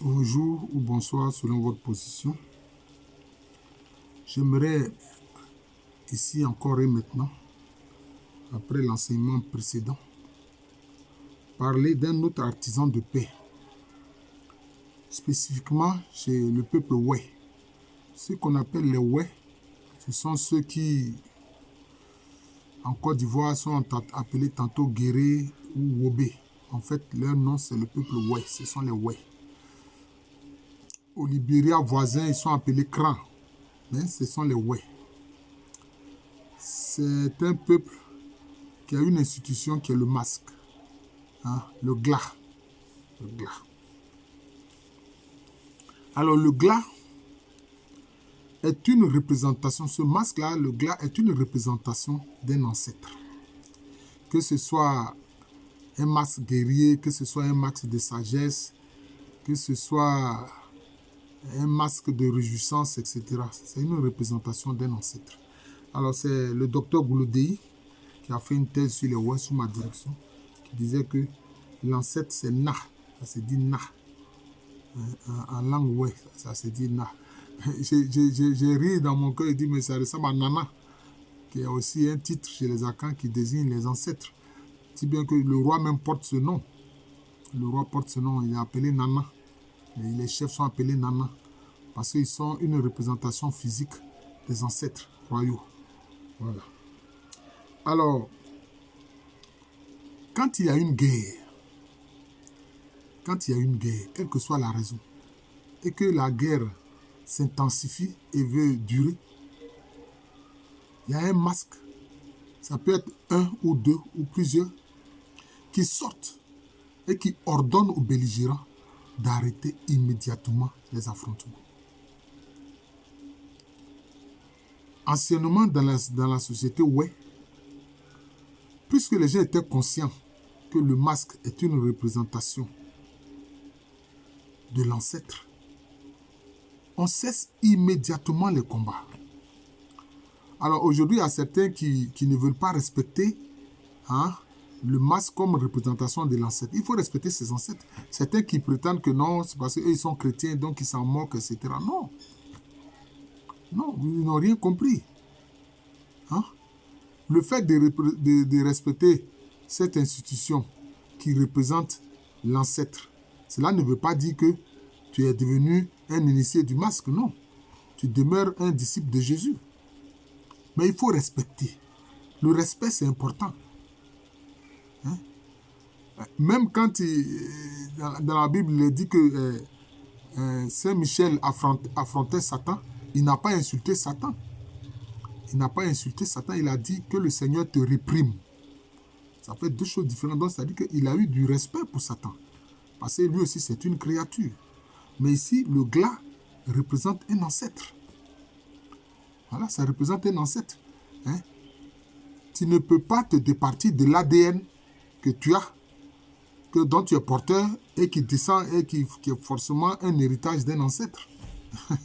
Bonjour ou bonsoir selon votre position. J'aimerais ici encore et maintenant, après l'enseignement précédent, parler d'un autre artisan de paix, spécifiquement chez le peuple Wé. Ceux qu'on appelle les Wé, ce sont ceux qui, en Côte d'Ivoire, sont appelés tantôt Guéré ou Wobé. En fait, leur nom, c'est le peuple Wé, ce sont les Wé. Au Libéria voisin, ils sont appelés Kran, mais ce sont les Wé. C'est un peuple qui a une institution qui est le masque, le glas. Le glas. Alors le glas est une représentation, ce masque-là, le glas est une représentation d'un ancêtre. Que ce soit un masque guerrier, que ce soit un masque de sagesse, que ce soit un masque de réjouissance, etc. C'est une représentation d'un ancêtre. Alors c'est le docteur Gouloudéi qui a fait une thèse sur les Wé sous ma direction, qui disait que l'ancêtre c'est Na, ça se dit Na. En langue Wé, ça se dit Na. J'ai ri dans mon cœur et dit mais ça ressemble à Nana, qui est aussi un titre chez les Akans qui désigne les ancêtres. Si bien que le roi même porte ce nom. Le roi porte ce nom, il est appelé Nana. Et les chefs sont appelés Nana parce qu'ils sont une représentation physique des ancêtres royaux. Voilà. Alors, quand il y a une guerre, quelle que soit la raison, et que la guerre s'intensifie et veut durer, il y a un masque, ça peut être un ou deux ou plusieurs, qui sortent et qui ordonnent aux belligérants d'arrêter immédiatement les affrontements. Anciennement, dans la société Wé, puisque les gens étaient conscients que le masque est une représentation de l'ancêtre, on cesse immédiatement les combats. Alors aujourd'hui, il y a certains qui ne veulent pas respecter le masque comme représentation de l'ancêtre. Il faut respecter ses ancêtres. Certains qui prétendent que non, c'est parce qu'eux ils sont chrétiens, donc ils s'en moquent, etc. Non. Non, ils n'ont rien compris. Le fait de respecter cette institution qui représente l'ancêtre, cela ne veut pas dire que tu es devenu un initié du masque, non. Tu demeures un disciple de Jésus. Mais il faut respecter. Le respect, c'est important. Même quand dans la Bible, il dit que Saint Michel affrontait Satan, il n'a pas insulté Satan. Il n'a pas insulté Satan, il a dit que le Seigneur te réprime. Ça fait deux choses différentes. Donc, c'est-à-dire qu'il a eu du respect pour Satan. Parce que lui aussi, c'est une créature. Mais ici, le glas représente un ancêtre. Voilà, ça représente un ancêtre. Tu ne peux pas te départir de l'ADN que tu as, dont tu es porteur et qui descend et qui est forcément un héritage d'un ancêtre.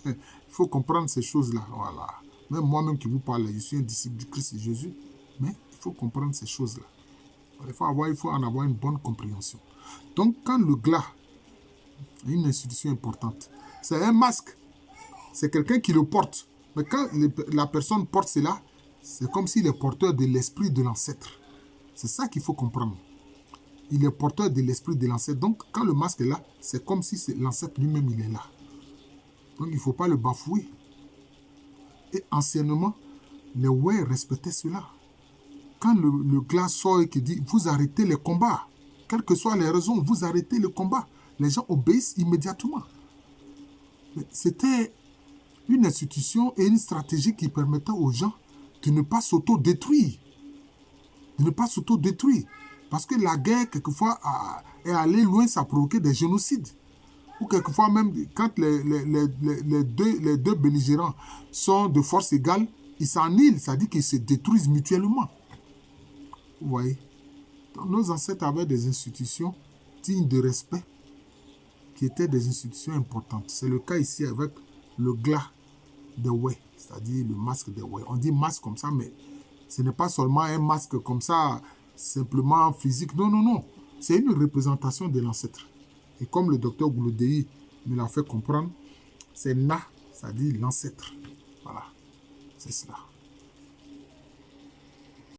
Il faut comprendre ces choses-là. Voilà. Même moi-même qui vous parle, je suis un disciple du Christ Jésus, mais il faut comprendre ces choses-là. Il faut en avoir une bonne compréhension. Donc, quand le glas est une institution importante, c'est un masque. C'est quelqu'un qui le porte. Mais quand la personne porte cela, c'est comme s'il est porteur de l'esprit de l'ancêtre. C'est ça qu'il faut comprendre. Il est porteur de l'esprit de l'ancêtre. Donc, quand le masque est là, c'est comme si l'ancêtre lui-même, il est là. Donc, il ne faut pas le bafouer. Et anciennement, les Wé respectaient cela. Quand le glas sort et qui dit, vous arrêtez les combats, quelles que soient les raisons, vous arrêtez le combat. Les gens obéissent immédiatement. C'était une institution et une stratégie qui permettait aux gens de ne pas s'auto-détruire. De ne pas s'auto-détruire. Parce que la guerre, quelquefois, est allée loin, ça a provoqué des génocides. Ou quelquefois même, quand les deux belligérants sont de force égale, ils s'annihilent, c'est-à-dire qu'ils se détruisent mutuellement. Vous voyez? Donc, nos ancêtres avaient des institutions dignes de respect, qui étaient des institutions importantes. C'est le cas ici avec le glas des Wé, c'est-à-dire le masque des Wé. On dit masque comme ça, mais ce n'est pas seulement un masque comme ça, simplement physique. Non, non, non. C'est une représentation de l'ancêtre. Et comme le docteur Gouloudéi me l'a fait comprendre. C'est Na, c'est-à-dire l'ancêtre. Voilà, c'est cela.